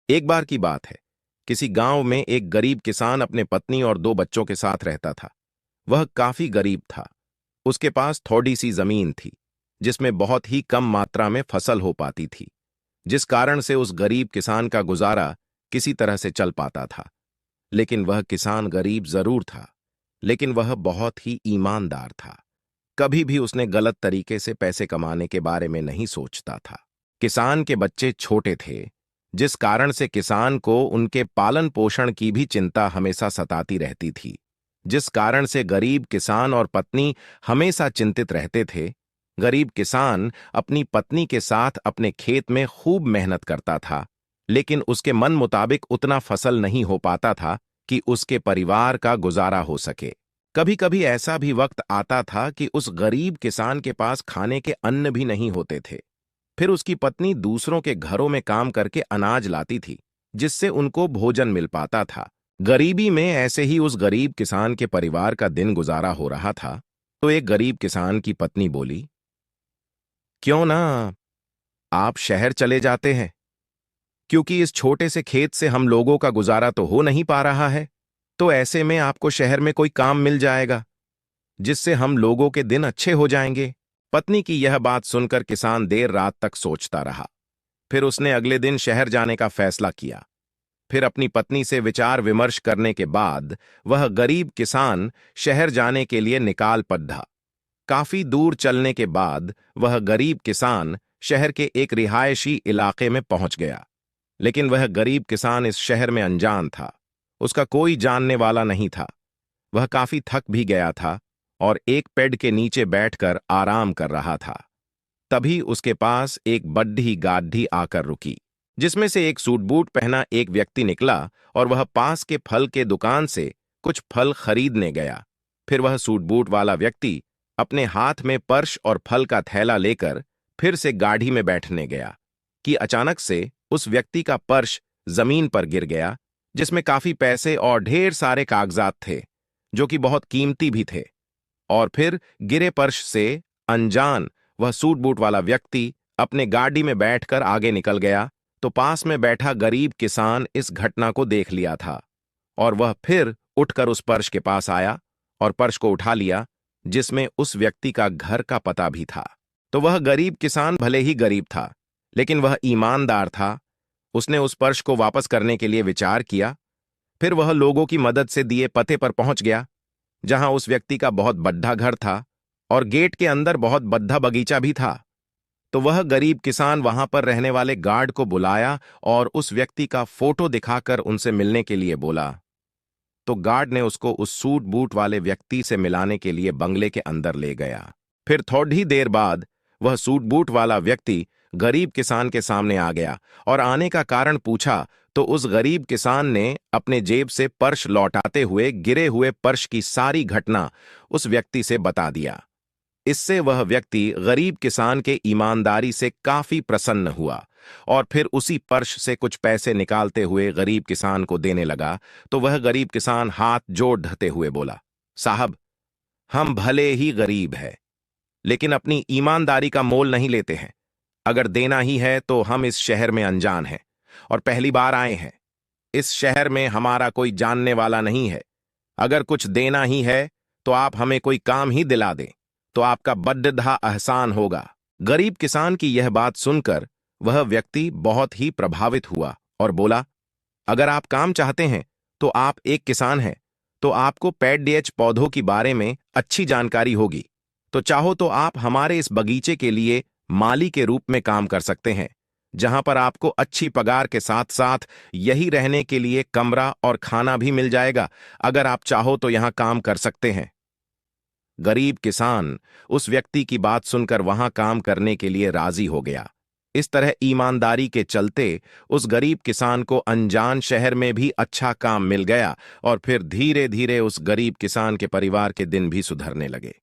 एक बार की बात है। किसी गांव में एक गरीब किसान अपने पत्नी और दो बच्चों के साथ रहता था। वह काफी गरीब था। उसके पास थोड़ी सी जमीन थी, जिसमें बहुत ही कम मात्रा में फसल हो पाती थी, जिस कारण से उस गरीब किसान का गुजारा किसी तरह से चल पाता था। लेकिन वह किसान गरीब जरूर था, लेकिन वह बहुत ही ईमानदार था। कभी भी उसने गलत तरीके से पैसे कमाने के बारे में नहीं सोचता था। किसान के बच्चे छोटे थे, जिस कारण से किसान को उनके पालन पोषण की भी चिंता हमेशा सताती रहती थी। जिस कारण से गरीब किसान और पत्नी हमेशा चिंतित रहते थे। गरीब किसान अपनी पत्नी के साथ अपने खेत में खूब मेहनत करता था, लेकिन उसके मन मुताबिक उतना फसल नहीं हो पाता था कि उसके परिवार का गुजारा हो सके। कभी कभी ऐसा भी वक्त आता था कि उस गरीब किसान के पास खाने के अन्न भी नहीं होते थे। फिर उसकी पत्नी दूसरों के घरों में काम करके अनाज लाती थी, जिससे उनको भोजन मिल पाता था। गरीबी में ऐसे ही उस गरीब किसान के परिवार का दिन गुजारा हो रहा था। तो एक गरीब किसान की पत्नी बोली, क्यों ना आप शहर चले जाते हैं, क्योंकि इस छोटे से खेत से हम लोगों का गुजारा तो हो नहीं पा रहा है। तो ऐसे में आपको शहर में कोई काम मिल जाएगा, जिससे हम लोगों के दिन अच्छे हो जाएंगे। पत्नी की यह बात सुनकर किसान देर रात तक सोचता रहा। फिर उसने अगले दिन शहर जाने का फैसला किया। फिर अपनी पत्नी से विचार विमर्श करने के बाद वह गरीब किसान शहर जाने के लिए निकाल पड़ा। काफी दूर चलने के बाद वह गरीब किसान शहर के एक रिहायशी इलाके में पहुंच गया। लेकिन वह गरीब किसान इस शहर में अनजान था। उसका कोई जानने वाला नहीं था। वह काफी थक भी गया था और एक पेड़ के नीचे बैठकर आराम कर रहा था। तभी उसके पास एक बड्ढी गाढ़ी आकर रुकी, जिसमें से एक सूट बूट पहना एक व्यक्ति निकला और वह पास के फल के दुकान से कुछ फल खरीदने गया। फिर वह सूट बूट वाला व्यक्ति अपने हाथ में पर्स और फल का थैला लेकर फिर से गाड़ी में बैठने गया कि अचानक से उस व्यक्ति का पर्स जमीन पर गिर गया, जिसमें काफी पैसे और ढेर सारे कागजात थे, जो कि बहुत कीमती भी थे। और फिर गिरे पर्स से अनजान वह सूट बूट वाला व्यक्ति अपने गाड़ी में बैठकर आगे निकल गया। तो पास में बैठा गरीब किसान इस घटना को देख लिया था और वह फिर उठकर उस पर्स के पास आया और पर्स को उठा लिया, जिसमें उस व्यक्ति का घर का पता भी था। तो वह गरीब किसान भले ही गरीब था, लेकिन वह ईमानदार था। उसने उस पर्स को वापस करने के लिए विचार किया। फिर वह लोगों की मदद से दिए पते पर पहुंच गया, जहां उस व्यक्ति का बहुत बड़ा घर था और गेट के अंदर बहुत बड़ा बगीचा भी था। तो वह गरीब किसान वहां पर रहने वाले गार्ड को बुलाया और उस व्यक्ति का फोटो दिखाकर उनसे मिलने के लिए बोला। तो गार्ड ने उसको उस सूट बूट वाले व्यक्ति से मिलाने के लिए बंगले के अंदर ले गया। फिर थोड़ी देर बाद वह सूट बूट वाला व्यक्ति गरीब किसान के सामने आ गया और आने का कारण पूछा। तो उस गरीब किसान ने अपने जेब से पर्स लौटाते हुए गिरे हुए पर्स की सारी घटना उस व्यक्ति से बता दिया। इससे वह व्यक्ति गरीब किसान के ईमानदारी से काफी प्रसन्न हुआ और फिर उसी पर्स से कुछ पैसे निकालते हुए गरीब किसान को देने लगा। तो वह गरीब किसान हाथ जोड़ ढते हुए बोला, साहब, हम भले ही गरीब हैं, लेकिन अपनी ईमानदारी का मोल नहीं लेते हैं। अगर देना ही है तो हम इस शहर में अनजान हैं और पहली बार आए हैं। इस शहर में हमारा कोई जानने वाला नहीं है। अगर कुछ देना ही है तो आप हमें कोई काम ही दिला दें, तो आपका बड्ढा एहसान होगा। गरीब किसान की यह बात सुनकर वह व्यक्ति बहुत ही प्रभावित हुआ और बोला, अगर आप काम चाहते हैं तो आप एक किसान हैं, तो आपको पेड़ पौधों के बारे में अच्छी जानकारी होगी। तो चाहो तो आप हमारे इस बगीचे के लिए माली के रूप में काम कर सकते हैं, जहां पर आपको अच्छी पगार के साथ साथ यही रहने के लिए कमरा और खाना भी मिल जाएगा। अगर आप चाहो तो यहां काम कर सकते हैं। गरीब किसान उस व्यक्ति की बात सुनकर वहां काम करने के लिए राजी हो गया। इस तरह ईमानदारी के चलते उस गरीब किसान को अनजान शहर में भी अच्छा काम मिल गया और फिर धीरे धीरे उस गरीब किसान के परिवार के दिन भी सुधरने लगे।